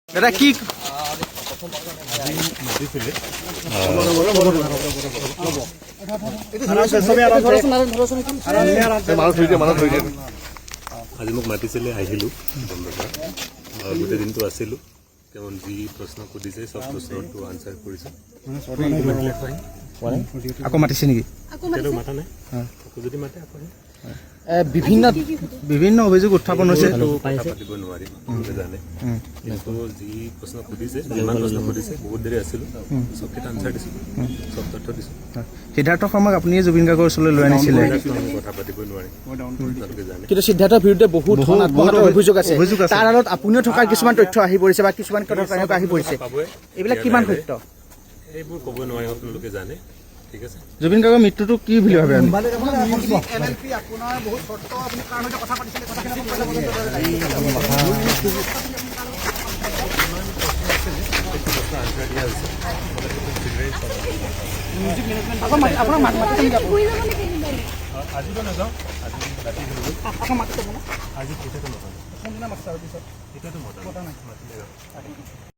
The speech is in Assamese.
দাদা কি আজি মোক মাতিছিলে আহিলোঁ গোটেই দিনটো আছিলোঁ কেৱল যি প্ৰশ্ন সুধিছে চব প্ৰশ্নটো আনচাৰ কৰিছে আকৌ মাতিছে নেকি এতিয়াতো মাতা নাই আকৌ যদি মাতে আকৌ বিভিন্ন অভিযোগ উত্থাপন হৈছে কথা পাতিব নোৱাৰিম জানে কিন্তু যি প্ৰশ্ন সুধিছে যিমান প্ৰশ্ন সুধিছে বহুত দেৰি আছিলোঁ চবকেইটা আনচাৰ দিছোঁ চব তথ্য দিছোঁ সিদ্ধাৰ্থ শৰ্মাক আপুনিয়ে জুবিন গাৰ্গৰ ওচৰলৈ লৈ আনিছিলে আমি কথা পাতিব নোৱাৰিম আপোনালোকে জানে কিন্তু সিদ্ধাৰ্থৰ বিৰুদ্ধে বহুত আত্মঘাতৰ অভিযোগ আছে তাৰ আঁৰত আপুনিও থকাৰ কিছুমান তথ্য আহি পৰিছে বা কিছুমান কথা তেনেকুৱা আহি পৰিছে পাবই এইবিলাক কিমান সত্য এইবোৰ ক'ব নোৱাৰিম আপোনালোকে জানে ঠিক আছে জুবিন গাৰ্গৰ মৃত্যুটো কি বুলি ভাবে আমি আজিতো নাযাওঁ আজি ৰাতি আজি এতিয়াতো নহয় এতিয়াতো মতা নাই